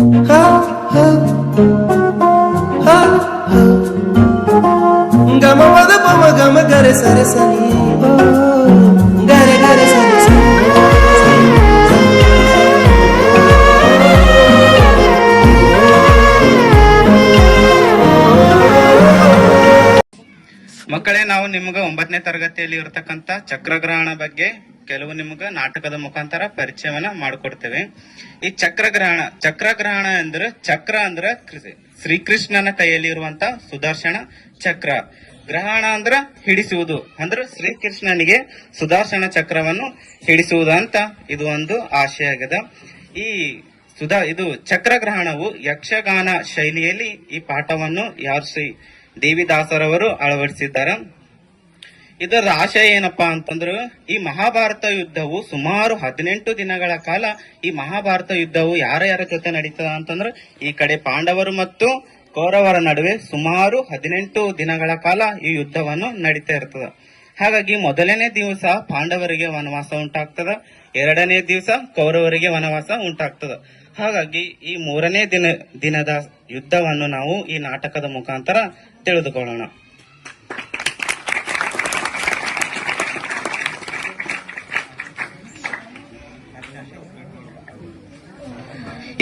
ha ha ha ha gama pada pama gama gare sare sani gare gare sare sani ಮಕ್ಕಳೇ, ನಾವು ನಿಮ್ಗೆ 9ನೇ ತರಗತಿಯಲ್ಲಿ ಇರತಕ್ಕಂತ ಚಕ್ರಗ್ರಹಣ ಬಗ್ಗೆ ಕೆಲವು ನಿಮ್ಗೆ ನಾಟಕದ ಮುಖಾಂತರ ಪರಿಚಯವನ್ನ ಮಾಡಿಕೊಡ್ತೇವೆ. ಈ ಚಕ್ರಗ್ರಹಣ ಅಂದ್ರೆ ಚಕ್ರ ಅಂದ್ರೆ ಶ್ರೀಕೃಷ್ಣನ ಕೈಯಲ್ಲಿ ಇರುವಂತ ಸುದರ್ಶನ ಚಕ್ರ. ಗ್ರಹಣ ಅಂದ್ರ ಹಿಡಿಸುವುದು, ಅಂದ್ರೆ ಶ್ರೀಕೃಷ್ಣನಿಗೆ ಸುದರ್ಶನ ಚಕ್ರವನ್ನು ಹಿಡಿಸುವುದು ಅಂತ ಇದು ಒಂದು ಆಶಯ ಆಗಿದೆ. ಇದು ಚಕ್ರಗ್ರಹಣವು ಯಕ್ಷಗಾನ ಶೈಲಿಯಲ್ಲಿ ಈ ಪಾಠವನ್ನು ಶ್ರೀ ದೇವಿದಾಸರವರು ಅಳವಡಿಸಿದ್ದಾರೆ. ಇದರ ಆಶಯ ಏನಪ್ಪಾ ಅಂತಂದ್ರೆ, ಈ ಮಹಾಭಾರತ ಯುದ್ಧವು ಸುಮಾರು 18 ದಿನಗಳ ಕಾಲ ಈ ಮಹಾಭಾರತ ಯುದ್ಧವು ಯಾರ್ಯಾರ ಜೊತೆ ನಡೀತದ ಅಂತಂದ್ರೆ, ಈ ಕಡೆ ಪಾಂಡವರು ಮತ್ತು ಕೌರವರ ನಡುವೆ ಸುಮಾರು 18 ದಿನಗಳ ಕಾಲ ಈ ಯುದ್ಧವನ್ನು ನಡೀತಾ ಇರ್ತದ. ಹಾಗಾಗಿ ಮೊದಲನೇ ದಿವಸ ಪಾಂಡವರಿಗೆ ವನವಾಸ ಉಂಟಾಗ್ತದ, 2ನೇ ದಿವಸ ಕೌರವರಿಗೆ ವನವಾಸ ಉಂಟಾಗ್ತದ. ಹಾಗಾಗಿ ಈ 3ನೇ ದಿನದ ಯುದ್ಧವನ್ನು ನಾವು ಈ ನಾಟಕದ ಮುಖಾಂತರ ತಿಳಿದುಕೊಳ್ಳೋಣ.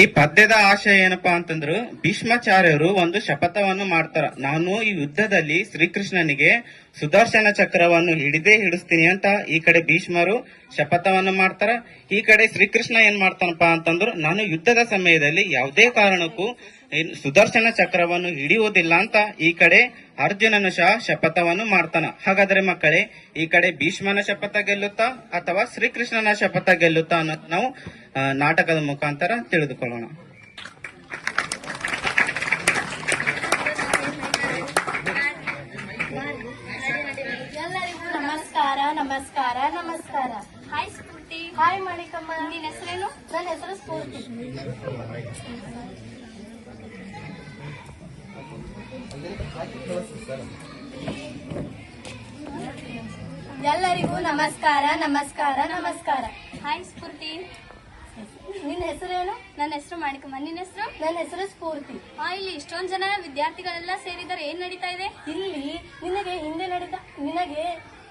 ಈ ಪದ್ಯದ ಆಶಯ ಏನಪ್ಪಾ ಅಂತಂದ್ರು, ಭೀಷ್ಮಾಚಾರ್ಯರು ಒಂದು ಶಪಥವನ್ನು ಮಾಡ್ತಾರ. ನಾನು ಈ ಯುದ್ಧದಲ್ಲಿ ಶ್ರೀಕೃಷ್ಣನಿಗೆ ಸುದರ್ಶನ ಚಕ್ರವನ್ನು ಹಿಡಿಸ್ತೀನಿ ಅಂತ ಈ ಕಡೆ ಭೀಷ್ಮರು ಶಪಥವನ್ನು ಮಾಡ್ತಾರ. ಈ ಕಡೆ ಶ್ರೀಕೃಷ್ಣ ಏನ್ ಮಾಡ್ತಾನಪ್ಪ ಅಂತಂದ್ರು, ನಾನು ಯುದ್ಧದ ಸಮಯದಲ್ಲಿ ಯಾವುದೇ ಕಾರಣಕ್ಕೂ ಸುದರ್ಶನ ಚಕ್ರವನ್ನು ಹಿಡಿಯುವುದಿಲ್ಲ ಅಂತ ಈ ಕಡೆ ಅರ್ಜುನನು ಸಹ ಶಪಥವನ್ನು ಮಾಡ್ತಾನ. ಹಾಗಾದ್ರೆ ಮಕ್ಕಳೇ, ಈ ಕಡೆ ಭೀಷ್ಮನ ಶಪಥ ಗೆಲ್ಲುತ್ತಾ ಅಥವಾ ಶ್ರೀಕೃಷ್ಣನ ಶಪಥ ಗೆಲ್ಲುತ್ತಾ ಅನ್ನೋದು ನಾವು ನಾಟಕದ ಮುಖಾಂತರ ತಿಳಿದುಕೊಳ್ಳೋಣ. ನಮಸ್ಕಾರ ನಮಸ್ಕಾರ ನಮಸ್ಕಾರ. ಹಾಯ್ ಸ್ಫೂರ್ತಿ. ಹಾಯ್ ಮಾಣಿಕಮ್ಮ. ನಿನ್ನ ಹೆಸರೇನು? ನನ್ನ ಹೆಸರು ಸ್ಫೂರ್ತಿ. ಎಲ್ಲರಿಗೂ ನಮಸ್ಕಾರ ನಮಸ್ಕಾರ ನಮಸ್ಕಾರ. ಹಾಯ್ ಸ್ಫೂರ್ತಿ. ನಿನ್ನ ಹೆಸರೇನು? ನನ್ನ ಹೆಸರು ಮಾಣಿಕಮ್ಮ. ನಿನ್ನ ಹೆಸರು? ನನ್ನ ಹೆಸರು ಸ್ಫೂರ್ತಿ. ಇಲ್ಲಿ ಇಷ್ಟೊಂದು ಜನ ವಿದ್ಯಾರ್ಥಿಗಳೆಲ್ಲ ಸೇರಿದ್ದಾರೆ. ಏನ್ ನಡೀತಾ ಇದೆ ಇಲ್ಲಿ?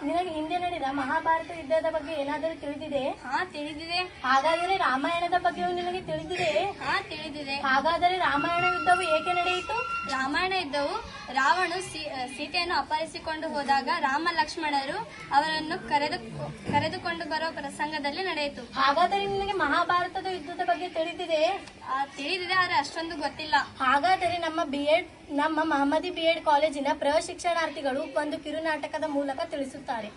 ನಿನಗೆ ಹಿಂದೆ ನಡೆದ ಮಹಾಭಾರತ ಯುದ್ಧದ ಬಗ್ಗೆ ಏನಾದರೂ ತಿಳಿದಿದೆ? ತಿಳಿದಿದೆ. ಹಾಗಾದರೆ ರಾಮಾಯಣದ ಬಗ್ಗೆಯೂ ನಿನಗೆ ತಿಳಿದಿದೆ? ತಿಳಿದಿದೆ. ಹಾಗಾದರೆ ರಾಮಾಯಣ ಯುದ್ಧವು ಏಕೆ ನಡೆಯಿತು? ರಾಮಾಯಣ ಯುದ್ಧವು ರಾವಣನು ಸೀತೆಯನ್ನು ಅಪಹರಿಸಿಕೊಂಡು ಹೋದಾಗ ರಾಮ ಲಕ್ಷ್ಮಣರು ಅವರನ್ನು ಕರೆದುಕೊಂಡು ಬರುವ ಪ್ರಸಂಗದಲ್ಲಿ ನಡೆಯಿತು. ಹಾಗಾದರೆ ನಿನಗೆ ಮಹಾಭಾರತದ ಯುದ್ಧದ ಬಗ್ಗೆ ತಿಳಿದಿದೆ? ತಿಳಿದಿದೆ, ಆದರೆ ಅಷ್ಟೊಂದು ಗೊತ್ತಿಲ್ಲ. ಹಾಗಾದರೆ ನಮ್ಮ ಮಹಮ್ಮದಿ BEd ಕಾಲೇಜಿನ ಪ್ರಶಿಕ್ಷಣಾರ್ಥಿಗಳು ಒಂದು ಕಿರುನಾಟಕದ ಮೂಲಕ ತಿಳಿಸುತ್ತಾರೆ.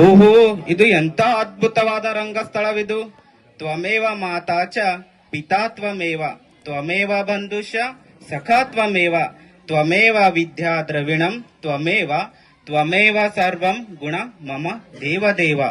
ಓಹೋ, ಇದು ಎಂತ ಅದ್ಭುತವಾದ ರಂಗಸ್ಥಳವಿದು. ತ್ವಮೇವ ಮಾತಾ ಚ ಪಿತಾ ತ್ವಮೇವ, ತ್ವಮೇವ ಬಂಧುಶ ಸಖಾ ತ್ವಮೇವ, ತ್ವಮೇವ ವಿದ್ಯಾ ದ್ರವಿಣಂ ತ್ವಮೇವ ಸರ್ವಂ ಗುಣ ಮಮ ದೇವದೇವ.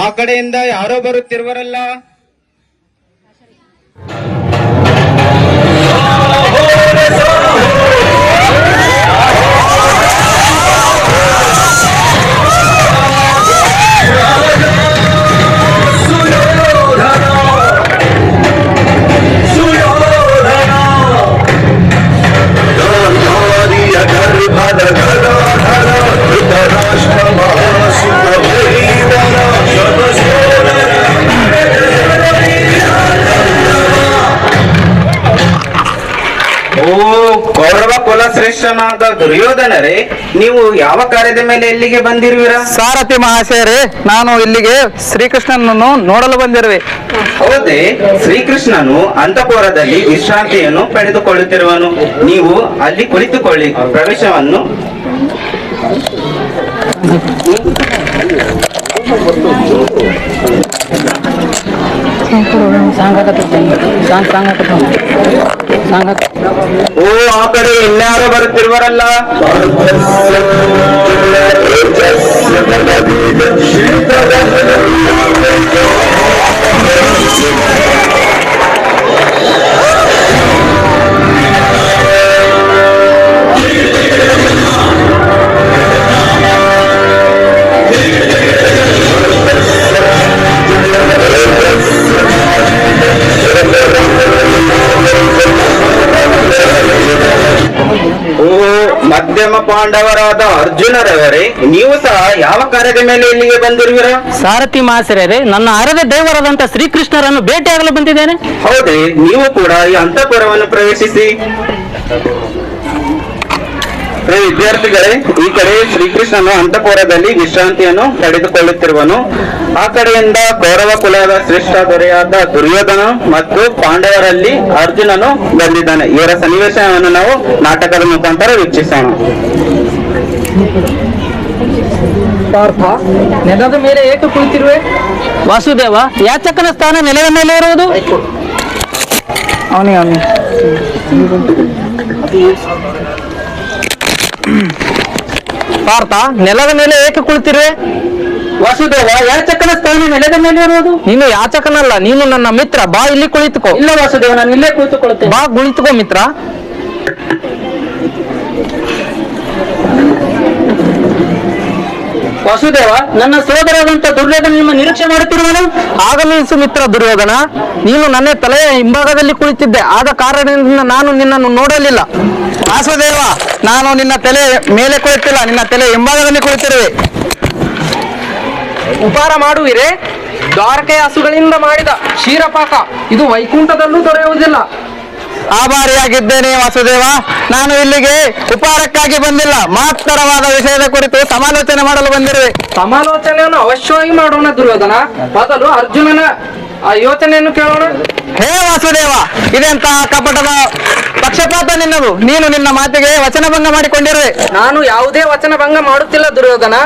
ಆ ಕಡೆಯಿಂದ ಯಾರೋ ಬರುತ್ತಿರುವರಲ್ಲ. ಶ್ರೇಷ್ಠನಾದ ದುರ್ಯೋಧನರೇ, ನೀವು ಯಾವ ಕಾರ್ಯದ ಮೇಲೆ ಇಲ್ಲಿಗೆ ಬಂದಿರುವಿರಾ? ಸಾರಥಿ ಮಹಾಶಯರೇ, ನಾನು ಇಲ್ಲಿಗೆ ಶ್ರೀಕೃಷ್ಣನನ್ನು ನೋಡಲು ಬಂದಿರುವೆ. ಹೌದೇ? ಶ್ರೀಕೃಷ್ಣನು ಅಂತಃಪುರದಲ್ಲಿ ವಿಶ್ರಾಂತಿಯನ್ನು ಪಡೆದುಕೊಳ್ಳುತ್ತಿರುವನು. ನೀವು ಅಲ್ಲಿ ಕುಳಿತುಕೊಳ್ಳಿ. ಪ್ರವೇಶವನ್ನು ಓ, ಆ ಕಡೆ ಇನ್ಯಾರೋ ಬರುತ್ತಿರುವರಲ್ಲ. ಓ, ಮಧ್ಯಮ ಪಾಂಡವರಾದ ಅರ್ಜುನರವರೇ, ನೀವು ಸಹ ಯಾವ ಕಾರ್ಯದ ಮೇಲೆ ಇಲ್ಲಿಗೆ ಬಂದಿರುವಿರಾ? ಸಾರಥಿ ಮಹಾಶಯರೇ, ನನ್ನ ಅರದ ದೇವರಾದಂತ ಶ್ರೀಕೃಷ್ಣರನ್ನು ಭೇಟಿಯಾಗಲು ಬಂದಿದ್ದೇನೆ. ಹೌದೇ? ನೀವು ಕೂಡ ಈ ಅಂತಃಪುರವನ್ನು ಪ್ರವೇಶಿಸಿ. ವಿದ್ಯಾರ್ಥಿಗಳೇ, ಈ ಕಡೆ ಶ್ರೀಕೃಷ್ಣನು ಅಂತಃಪುರದಲ್ಲಿ ವಿಶ್ರಾಂತಿಯನ್ನು ಪಡೆದುಕೊಳ್ಳುತ್ತಿರುವನು. ಆ ಕಡೆಯಿಂದ ಕೌರವ ಕುಲದ ಶ್ರೇಷ್ಠ ದೊರೆಯಾದ ದುರ್ಯೋಧನ ಮತ್ತು ಪಾಂಡವರಲ್ಲಿ ಅರ್ಜುನನು ಬಂದಿದ್ದಾನೆ. ಇವರ ಸನ್ನಿವೇಶವನ್ನು ನಾವು ನಾಟಕದ ಮುಖಾಂತರ ವೀಕ್ಷಿಸೋಣ. ಪಾರ್ಥ, ನೆಲದ ಮೇಲೆ ಏಕೆ ಕುಳಿತಿರುವೆ? ವಾಸುದೇವ, ಯಾಚಕನ ಸ್ಥಾನ ನೆಲದ ಮೇಲೆ ಇರುವುದು? ಅವನಿಗೆ ಪಾರ್ಥ, ನೆಲದ ಮೇಲೆ ಏಕೆ ಕುಳಿತಿರುವೆ? ವಾಸುದೇವ, ಯಾಚಕನ ಸ್ಥಾನ ನೆಲದ ಮೇಲೆ ಇರುವುದು? ನೀನು ಯಾಚಕನಲ್ಲ, ನೀನು ನನ್ನ ಮಿತ್ರ. ಬಾ, ಇಲ್ಲಿ ಕುಳಿತುಕೋ. ಇಲ್ಲ ವಾಸುದೇವ, ನಾನು ಇಲ್ಲೇ ಕುಳಿತುಕೊಳ್ಳುತ್ತೇನೆ. ಬಾ, ಕುಳಿತುಕೋ ಮಿತ್ರ. ವಾಸುದೇವ, ನನ್ನ ಸೋದರದಂತ ದುರ್ಯೋಧನ ನಿಮ್ಮ ನಿರೀಕ್ಷೆ ಮಾಡುತ್ತಿರುವನು. ಆಗಮಿಸು ಮಿತ್ರ ದುರ್ಯೋಧನ. ನೀನು ನನ್ನ ತಲೆಯ ಹಿಂಭಾಗದಲ್ಲಿ ಕುಳಿತಿದ್ದೆ, ಆದ ಕಾರಣದಿಂದ ನಾನು ನಿನ್ನನ್ನು ನೋಡಲಿಲ್ಲ. ವಾಸುದೇವ, ನಾನು ನಿನ್ನ ತಲೆ ಮೇಲೆ ಕುಳಿತಿಲ್ಲ, ನಿನ್ನ ತಲೆ ಹಿಂಭಾಗದಲ್ಲಿ ಕುಳಿತಿರುವೆ. ಉಪಹಾರ ಮಾಡುವಿರೇ? ದ್ವಾರಕೆಯ ಹಸುಗಳಿಂದ ಮಾಡಿದ ಕ್ಷೀರಪಾಕ ಇದು ವೈಕುಂಠದಲ್ಲೂ ದೊರೆಯುವುದಿಲ್ಲ. ಆಭಾರಿಯಾಗಿದ್ದೇನೆ ವಾಸುದೇವ. ನಾನು ಇಲ್ಲಿಗೆ ಉಪಹಾರಕ್ಕಾಗಿ ಬಂದಿಲ್ಲ, ಮಹತ್ತರವಾದ ವಿಷಯದ ಕುರಿತು ಸಮಾಲೋಚನೆ ಮಾಡಲು ಬಂದಿರುವೆ. ಸಮಾಲೋಚನೆಯನ್ನು ಅವಶ್ಯವಾಗಿ ಮಾಡೋಣ ದುರ್ಯೋಧನ. ಮೊದಲು ಅರ್ಜುನನ ಯೋಚನೆಯನ್ನು ಕೇಳೋಣ. ಹೇ ವಾಸುದೇವ, ಇದೆಂತಹ ಕಪಟದ ಪಕ್ಷಪಾತ ನಿನ್ನದು. ನೀನು ನಿನ್ನ ಮಾತಿಗೆ ವಚನಭಂಗ ಮಾಡಿಕೊಂಡಿರುವೆ. ನಾನು ಯಾವುದೇ ವಚನಭಂಗ ಮಾಡುತ್ತಿಲ್ಲ ದುರ್ಯೋಧನ.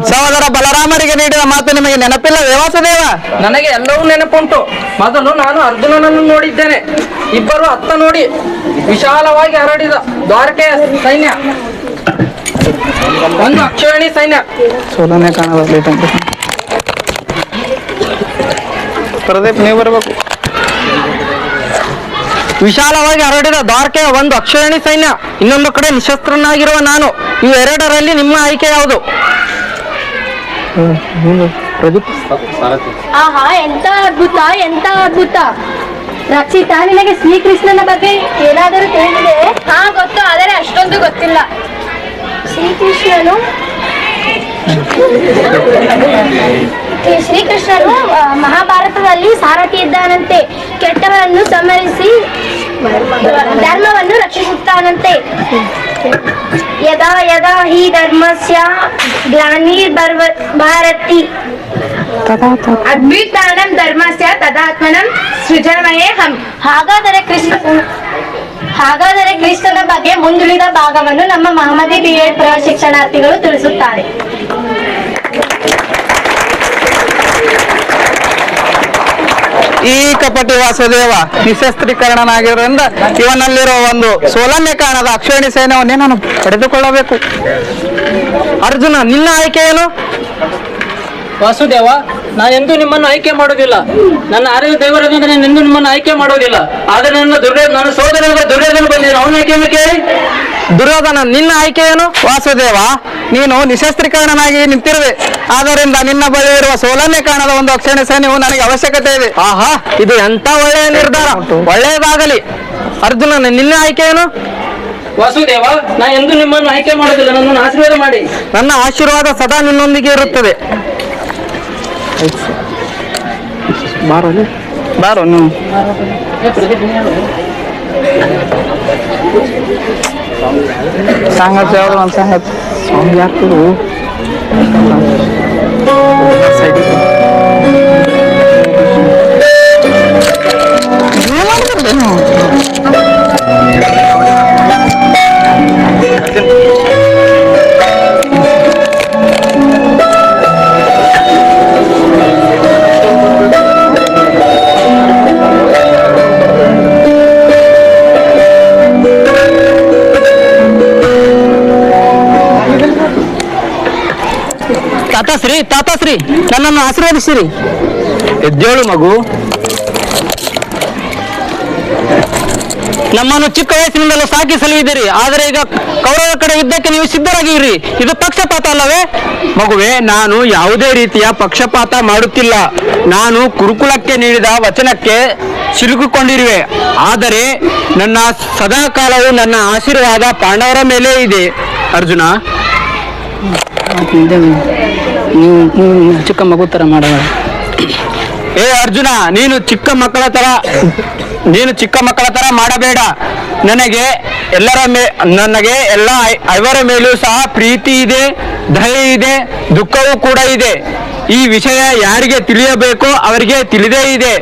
ಸಹೋದರ ಬಲರಾಮರಿಗೆ ನೀಡಿದ ಮಾತು ನಿಮಗೆ ನೆನಪಿಲ್ಲವೇ ವಾಸುದೇವ? ನನಗೆ ಎಲ್ಲವೂ ನೆನಪುಂಟು. ಮೊದಲು ನಾನು ಅರ್ಜುನನನ್ನು ನೋಡಿದ್ದೇನೆ. ಇಬ್ಬರು ಅತ್ತ ನೋಡಿ ವಿಶಾಲವಾಗಿ ಹರಡಿದ ದ್ವಾರಕೆಯ ಸೈನ್ಯ, ಒಂದು ಅಕ್ಷೋಹಿಣಿ ಸೈನ್ಯ. ಸೋಲನೆ ಕಾಣಬಾರದು. ಪ್ರದೀಪ್, ನೀವು ಬರಬೇಕು. ವಿಶಾಲವಾಗಿ ಹರಡಿದ ದ್ವಾರಕೆಯ ಒಂದು ಅಕ್ಷೋಹಿಣಿ ಸೈನ್ಯ, ಇನ್ನೊಂದು ಕಡೆ ನಿಶಸ್ತ್ರನಾಗಿರುವ ನಾನು. ಇವೆರಡರಲ್ಲಿ ನಿಮ್ಮ ಆಯ್ಕೆ ಯಾವುದು? ಆಹಾ, ಎಂತ ಅದ್ಭುತ, ಎಂತ ಅದ್ಭುತ. ರಕ್ಷಿತಾ, ನಿನಗೆ ಶ್ರೀಕೃಷ್ಣನ ಬಗ್ಗೆ ಏನಾದರೂ ತಿಳಿದಿದೆ? ಹಾ, ಗೊತ್ತು, ಆದರೆ ಅಷ್ಟೊಂದು ಗೊತ್ತಿಲ್ಲ. ಶ್ರೀಕೃಷ್ಣನು ಮಹಾಭಾರತದಲ್ಲಿ ಸಾರಥಿ ಇದ್ದಾನಂತೆ. ಕೆಟ್ಟವರನ್ನು ಸಂಹರಿಸಿ ಧರ್ಮವನ್ನು ರಕ್ಷಿಸುತ್ತಾನಂತೆ. ಯದಾ ಯದಾ ಹಿ ಧರ್ಮಸ್ಯ ಗ್ಲಾನಿರ್ಭವತಿ ಅದ್ವಿತಾನಂ ಧರ್ಮಸ್ಯ ತದಾತ್ಮನಂ ಸೃಜನಮಯೇಹಂ. ಹಾಗಾದರೆ ಕ್ರಿಸ್ತನ ಬಗ್ಗೆ ಮುಂದುಳಿದ ಭಾಗವನ್ನು ನಮ್ಮ ಮಹಮ್ಮದಿ B.Ed ಪ್ರಶಿಕ್ಷಣಾರ್ಥಿಗಳು ತಿಳಿಸುತ್ತಾರೆ. ಈ ಕಪಟಿ ವಾಸುದೇವ ನಿಶಸ್ತ್ರೀಕರಣನಾಗಿರೋದ್ರಿಂದ ಇವನಲ್ಲಿರುವ ಒಂದು ಸೋಲನ್ನೇ ಕಾಣದ ಅಕ್ಷೋಹಿಣಿ ಸೈನ್ಯವನ್ನೇ ನಾನು ಪಡೆದುಕೊಳ್ಳಬೇಕು. ಅರ್ಜುನ, ನಿನ್ನ ಆಯ್ಕೆ ಏನು? ವಾಸುದೇವ, ನಾನೆಂದೂ ನಿಮ್ಮನ್ನು ಆಯ್ಕೆ ಮಾಡುವುದಿಲ್ಲ. ನನ್ನ ಆರ್ಯ ದೇವರದಿಂದ ನಾನೆಂದೂ ನಿಮ್ಮನ್ನು ಆಯ್ಕೆ ಮಾಡುವುದಿಲ್ಲ. ಆದರೆ ನನ್ನ ಸೋದರನಾದ ದುರ್ಯೋಧನ ಬಂದಿದ್ದಾನೆ, ಅವನ ಆಯ್ಕೆಯನ್ನು ಕೇಳಿ. ದುರ್ಯೋಧನ, ನಿನ್ನ ಆಯ್ಕೆ ಏನು? ವಾಸುದೇವ, ನೀನು ನಿಶಸ್ತ್ರೀಕರಣನಾಗಿ ನಿಂತಿರುವೆ. ಆದ್ದರಿಂದ ನಿನ್ನ ಬಳಿ ಇರುವ ಸೋಲನ್ನೇ ಕಾಣದ ಒಂದು ಅಕ್ಷೋಹಿಣಿ ಸೈನ್ಯವು ನನಗೆ ಅವಶ್ಯಕತೆ ಇದೆ. ಆಹಾ, ಇದು ಎಂತ ಒಳ್ಳೆಯ ನಿರ್ಧಾರ. ಒಳ್ಳೆಯದಾಗಲಿ. ಅರ್ಜುನನ, ನಿನ್ನ ಆಯ್ಕೆ ಏನು? ವಾಸುದೇವ, ನಾ ಎಂದೂ ನಿಮ್ಮನ್ನು ಆಯ್ಕೆ ಮಾಡುವುದಿಲ್ಲ. ನನ್ನನ್ನು ಆಶೀರ್ವಾದ ಮಾಡಿ. ನನ್ನ ಆಶೀರ್ವಾದ ಸದಾ ನಿನ್ನೊಂದಿಗೆ ಇರುತ್ತದೆ. ಬಾರೋ ನೀವು. सांगत यावं मला सांगत स्वामी यार करू ತಾತಾಶ್ರೀ ನನ್ನನ್ನು ಆಶೀರ್ವದಿಸಿರಿ. ಎದ್ದೇಳು ಮಗು. ನಮ್ಮನ್ನು ಚಿಕ್ಕ ವಯಸ್ಸಿನಿಂದಲೂ ಸಾಕಿ ಸಲುಹಿದ್ದೀರಿ, ಆದರೆ ಈಗ ಕೌರವರ ಕಡೆ ಯುದ್ಧಕ್ಕೆ ನೀವು ಸಿದ್ಧರಾಗಿರಿ. ಇದು ಪಕ್ಷಪಾತ ಅಲ್ಲವೇ? ಮಗುವೆ, ನಾನು ಯಾವುದೇ ರೀತಿಯ ಪಕ್ಷಪಾತ ಮಾಡುತ್ತಿಲ್ಲ. ನಾನು ಗುರುಕುಲಕ್ಕೆ ನೀಡಿದ ವಚನಕ್ಕೆ ಸಿಲುಕಿಕೊಂಡಿರುವೆ. ಆದರೆ ನನ್ನ ಸದಾಕಾಲವು ನನ್ನ ಆಶೀರ್ವಾದ ಪಾಂಡವರ ಮೇಲೆ ಇದೆ. ಅರ್ಜುನ, ನೀವು ಚಿಕ್ಕ ಮಗು ತರ ಮಾಡಬೇಡ. ಏ ಅರ್ಜುನ, ನೀನು ಚಿಕ್ಕ ಮಕ್ಕಳ ತರ ಮಾಡಬೇಡ. ನನಗೆ ಎಲ್ಲ ಐವರ ಮೇಲೂ ಸಹ ಪ್ರೀತಿ ಇದೆ, ದಯೆ ಇದೆ, ದುಃಖವೂ ಕೂಡ ಇದೆ. ಈ ವಿಷಯ ಯಾರಿಗೆ ತಿಳಿಯಬೇಕೋ ಅವರಿಗೆ ತಿಳಿದೇ ಇದೆ.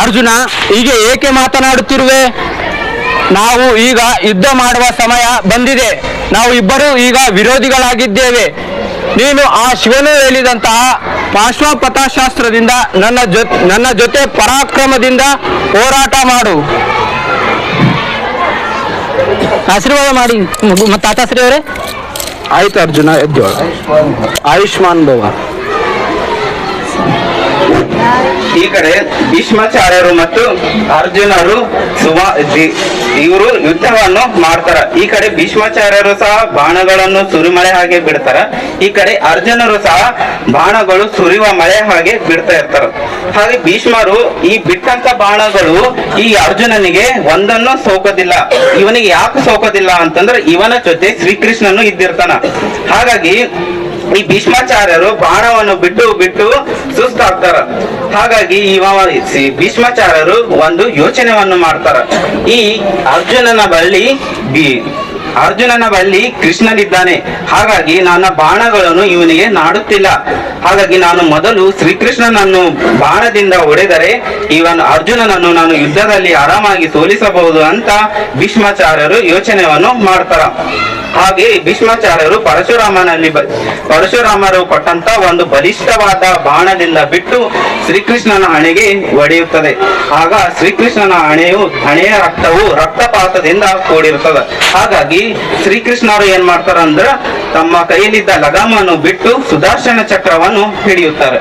ಅರ್ಜುನ, ಹೀಗೆ ಏಕೆ ಮಾತನಾಡುತ್ತಿರುವೆ? ನಾವು ಈಗ ಯುದ್ಧ ಮಾಡುವ ಸಮಯ ಬಂದಿದೆ. ನಾವು ಇಬ್ಬರು ಈಗ ವಿರೋಧಿಗಳಾಗಿದ್ದೇವೆ. ನೀನು ಆ ಶಿವನು ಹೇಳಿದಂತಹ ಪಾಶ್ವಪಥಶಾಸ್ತ್ರದಿಂದ ನನ್ನ ಜೊತೆ ಪರಾಕ್ರಮದಿಂದ ಹೋರಾಟ ಮಾಡು. ಆಶೀರ್ವಾದ ಮಾಡಿ ತಾತಾಶ್ರೀ ಅವರೇ. ಆಯ್ತು ಅರ್ಜುನ, ಎದ್ದೇಳು. ಆಯುಷ್ಮಾನ್ ಭವ. ಈ ಕಡೆ ಭೀಷ್ಮಾಚಾರ್ಯರು ಮತ್ತು ಅರ್ಜುನರು ಇವರು ಯುದ್ಧವನ್ನು ಮಾಡ್ತಾರ. ಈ ಕಡೆ ಭೀಷ್ಮಾಚಾರ್ಯರು ಸಹ ಬಾಣಗಳನ್ನು ಸುರಿಮಳೆ ಹಾಗೆ ಬಿಡ್ತಾರ. ಈ ಕಡೆ ಅರ್ಜುನರು ಸಹ ಬಾಣಗಳು ಸುರಿಯುವ ಮಳೆ ಹಾಗೆ ಬಿಡ್ತಾ ಇರ್ತಾರ. ಹಾಗೆ ಭೀಷ್ಮರು ಈ ಬಿಟ್ಟಂತ ಬಾಣಗಳು ಈ ಅರ್ಜುನನಿಗೆ ಒಂದನ್ನು ಸೋಕೋದಿಲ್ಲ. ಇವನಿಗೆ ಯಾಕೆ ಸೋಕೋದಿಲ್ಲ ಅಂತಂದ್ರೆ ಇವನ ಜೊತೆ ಶ್ರೀಕೃಷ್ಣನು ಇದ್ದಿರ್ತಾನ. ಹಾಗಾಗಿ ಈ ಭೀಷ್ಮಾಚಾರ್ಯರು ಬಾಣವನ್ನು ಬಿಟ್ಟು ಸುಸ್ತಾಗ್ತಾರ. ಹಾಗಾಗಿ ಭೀಷ್ಮಾಚಾರ್ಯರು ಒಂದು ಯೋಚನೆಯನ್ನು ಮಾಡ್ತಾರ. ಈ ಅರ್ಜುನನ ಬಳಿ ಕೃಷ್ಣನಿದ್ದಾನೆ. ಹಾಗಾಗಿ ನನ್ನ ಬಾಣಗಳನ್ನು ಇವನಿಗೆ ನಾಡುತ್ತಿಲ್ಲ. ಹಾಗಾಗಿ ನಾನು ಮೊದಲು ಶ್ರೀಕೃಷ್ಣನನ್ನು ಬಾಣದಿಂದ ಹೊಡೆದರೆ ಅರ್ಜುನನನ್ನು ನಾನು ಯುದ್ಧದಲ್ಲಿ ಆರಾಮಾಗಿ ಸೋಲಿಸಬಹುದು ಅಂತ ಭೀಷ್ಮಾಚಾರ್ಯರು ಯೋಚನೆಯನ್ನು ಮಾಡ್ತಾರ. ಹಾಗೆ ಭೀಷ್ಮಾಚಾರ್ಯರು ಪರಶುರಾಮರು ಕೊಟ್ಟಂತ ಒಂದು ಬಲಿಷ್ಠವಾದ ಬಾಣದಿಂದ ಬಿಟ್ಟು ಶ್ರೀಕೃಷ್ಣನ ಹಣೆಗೆ ಹೊಡೆಯುತ್ತದೆ. ಆಗ ಶ್ರೀಕೃಷ್ಣನ ಹಣೆಯ ರಕ್ತವು ರಕ್ತಪಾತದಿಂದ ಕೂಡಿರುತ್ತದೆ. ಹಾಗಾಗಿ ಶ್ರೀಕೃಷ್ಣರು ಏನ್ ಮಾಡ್ತಾರ ಅಂದ್ರ ತಮ್ಮ ಕೈಯಲ್ಲಿದ್ದ ಲಗಾಮನ್ನು ಬಿಟ್ಟು ಸುದರ್ಶನ ಚಕ್ರವನ್ನು ಹಿಡಿಯುತ್ತಾರೆ.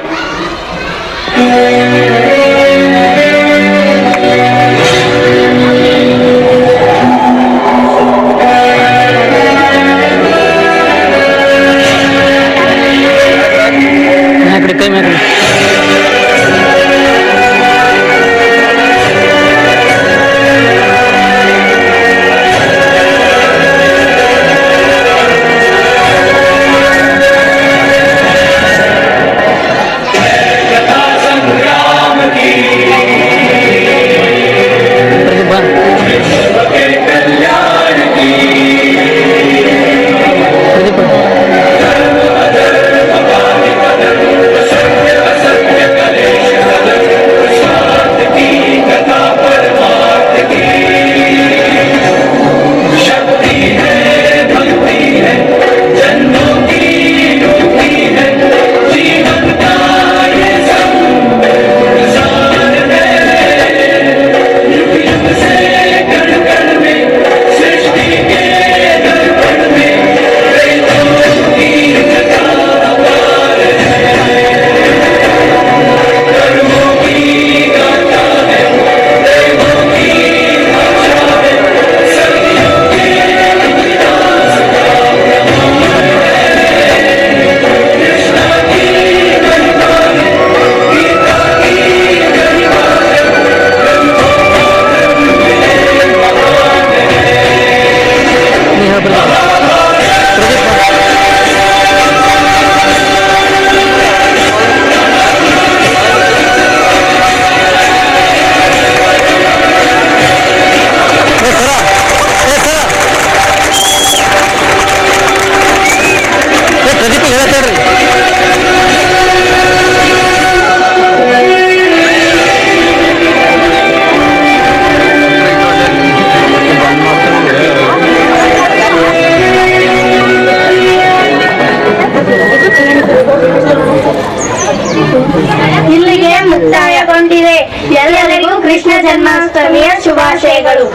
ಶುಭಾಶಯಗಳು.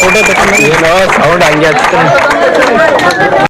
ಫೋಟೋ ತಗೊಂಡು ಏನೋ ಸೌಂಡ್ ಹಂಗೆ ಹಚ್ತೀನಿ.